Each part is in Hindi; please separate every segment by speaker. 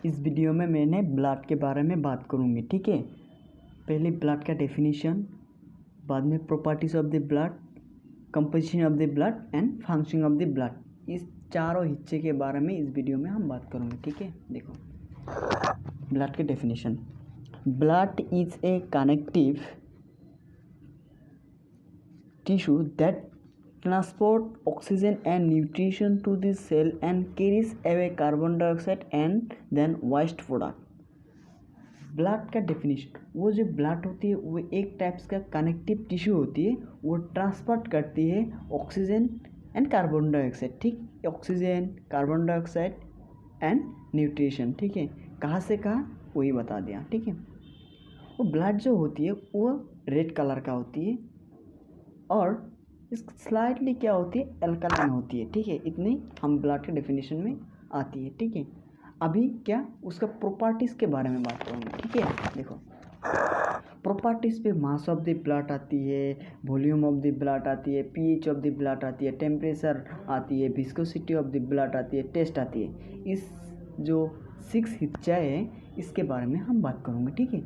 Speaker 1: इस वीडियो में मैंने ब्लड के बारे में बात करूँगी, ठीक है। पहले ब्लड का डेफिनेशन, बाद में properties of the blood, composition of the blood and function of the blood. इस चारों हिस्से के बारे में इस वीडियो में हम बात करेंगे, ठीक है। देखो ब्लड के definition. Blood is a connective tissue that transport oxygen and nutrition to the cell and carries away carbon dioxide and then waste product। Blood का डेफिनेशन, वो जो ब्लड होती है वो एक टाइप्स का कनेक्टिव टिश्यू होती है, वो ट्रांसपोर्ट करती है ऑक्सीजन एंड कार्बन डाइऑक्साइड, ठीक। Oxygen, carbon dioxide and nutrition, ठीक है। कहाँ से कहाँ वही बता दिया, ठीक है। वो ब्लड जो होती है वो रेड कलर का होती है और इस स्लाइटली क्या होती है, एल्कलाइन होती है, ठीक है। इतनी हम ब्लड के डेफिनेशन में आती है, ठीक है। अभी क्या उसका प्रॉपर्टीज़ के बारे में बात करूँगा, ठीक है। देखो प्रॉपर्टीज़ पे मास ऑफ द ब्लड आती है, वॉल्यूम ऑफ द ब्लड आती है, पीएच ऑफ द ब्लड आती है, टेम्परेचर आती है, विस्कोसिटी ऑफ द ब्लड आती है, टेस्ट आती है। इस जो 6 हिस्सा है इसके बारे में हम बात करूँगे, ठीक है।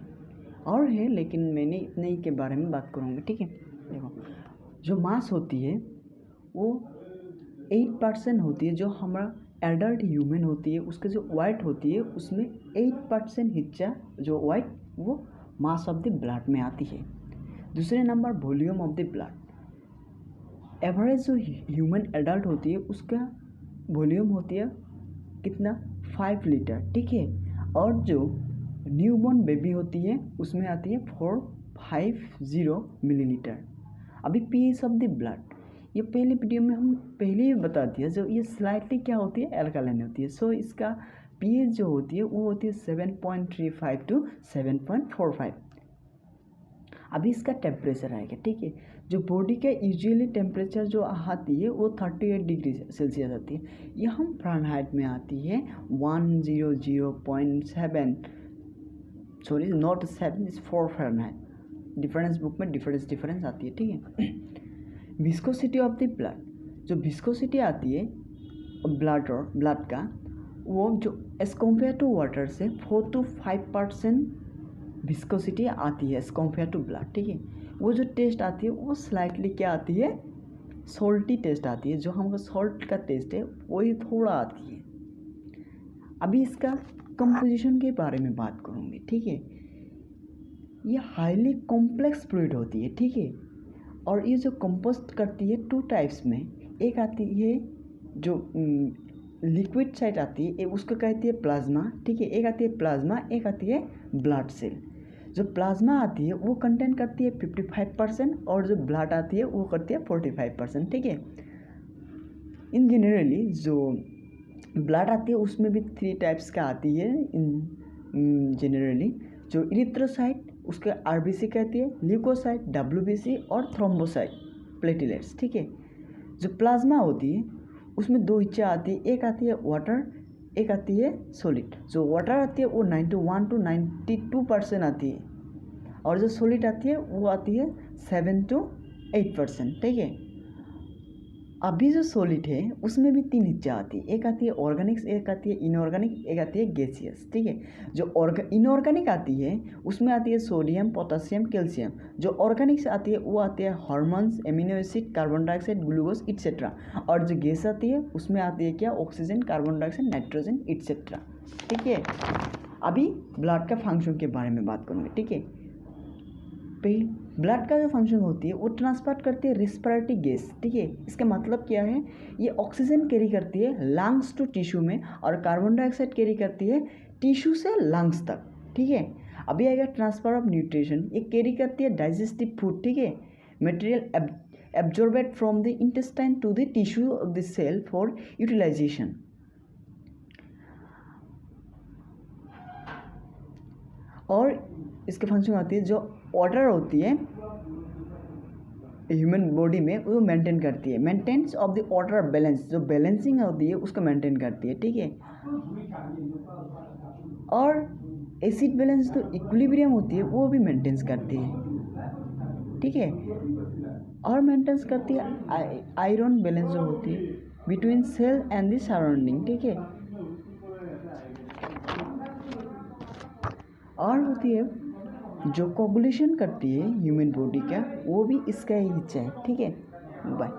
Speaker 1: और है लेकिन मैंने इतने ही के बारे में बात करूँगा, ठीक है। देखो जो मास होती है वो 8% होती है, जो हमारा एडल्ट ह्यूमन होती है उसके जो वाइट होती है उसमें 8% हिस्सा जो वाइट वो मास ऑफ द ब्लड में आती है। दूसरे number volume of the blood. Average जो ह्यूमन एडल्ट होती है उसका वॉल्यूम होती है कितना, 5 लीटर, ठीक है। और जो न्यूबॉर्न बेबी होती है उसमें आती है 450 मिलीलीटर। अभी पीएच ऑफ द ब्लड, ये पहले वीडियो में हम पहले ही बता दिया, जो ये स्लाइटली क्या होती है, एल्कलाइन होती है। सो इसका पीएच जो होती है वो होती है 7.35 टू 7.45। अभी इसका टेम्परेचर आएगा, ठीक है। जो बॉडी का यूजुअली टेम्परेचर जो आती है वो 38 डिग्री सेल्सियस आती है, ये हम फ़ारेनहाइट में आती है 100.7, sorry not 7 is 4 Fahrenheit. Difference book में डिफरेंस आती है, ठीक है। विस्कोसिटी ऑफ द ब्लड, जो विस्कोसिटी आती है ब्लड का वो जो एज कम्पेयर टू वाटर से 4 to 5% विस्कोसिटी आती है एज कम्पेयर टू ब्लड, ठीक है। वो जो टेस्ट आती है वो स्लाइटली क्या आती है, सॉल्टी टेस्ट आती है। जो हमको सॉल्ट का टेस्ट है वही थोड़ा आती है। अभी इसका कंपोजिशन के बारे में बात करूँगी, ठीक है। ये हाईली कॉम्प्लेक्स फ्लूइड होती है, ठीक है। और ये जो कंपोस्ट करती है 2 टाइप्स में, एक आती है जो लिक्विड साइड आती है उसको कहती है प्लाज्मा, ठीक है। एक आती है प्लाज्मा, एक आती है ब्लड सेल। जो प्लाज्मा आती है वो कंटेन करती है 55% और जो ब्लड आती है वो करती है 45%, ठीक है। इन जनरली जो ब्लड आती है उसमें भी 3 टाइप्स का आती है इन जनरली। जो इरिथ्रोसाइट उसके आरबीसी कहती है, ल्यूकोसाइट डब्ल्यूबीसी और थ्रोम्बोसाइट प्लेटलेट्स, ठीक है। जो प्लाज्मा होती है उसमें 2 हिस्सा आती है, एक आती है वाटर, एक आती है सॉलिड। जो वाटर आती है वो 91 to 92% आती है और जो सॉलिड आती है वो आती है 7 to 8%, ठीक है। अभी जो सॉलिड है उसमें भी 3 हिस्सा आती है, एक आती है ऑर्गेनिक्स, एक आती है इनऑर्गेनिक, एक आती है गैसियस, ठीक है। जो इनऑर्गेनिक आती है उसमें आती है सोडियम, पोटेशियम, कैल्शियम। जो ऑर्गेनिक्स आती है वो आती है hormones, amino acid, carbon dioxide, glucose et cetera. और जो गैस आती है उसमें आती है क्या, oxygen, carbon dioxide, nitrogen et cetera, ठीक है। अभी ब्लड का फंक्शन के बारे में बात करूँगी, ठीक है। ब्लड का जो फंक्शन होती है वो ट्रांसपोर्ट करती है रेस्पिरेटरी गैस, ठीक है। इसका मतलब क्या है, ये ऑक्सीजन कैरी करती है लंग्स टू टिश्यू में और कार्बन डाइऑक्साइड कैरी करती है टिश्यू से लंग्स तक, ठीक है। अभी आएगा ट्रांसफर ऑफ न्यूट्रिशन, ये कैरी करती है डाइजेस्टिव फूड, ठीक है। Material absorbed from the intestine to the tissue of the cell for utilisation. और इसके फंक्शन आती है जो वाटर होती है ह्यूमन बॉडी में वो मेंटेन करती है, maintenance of the water balance, जो बैलेंसिंग होती है उसको मेंटेन करती है, ठीक है। और एसिड बैलेंस जो इक्विलिब्रियम होती है वो भी मेंटेन करती है, ठीक है। और मेंटेन करती है आयरन बैलेंस जो होती है between cell and the surrounding, ठीक है। और होती है जो कोगुलेशन करती है ह्यूमन बॉडी का, वो भी इसका ही हिस्सा है। ठीक है, बाय।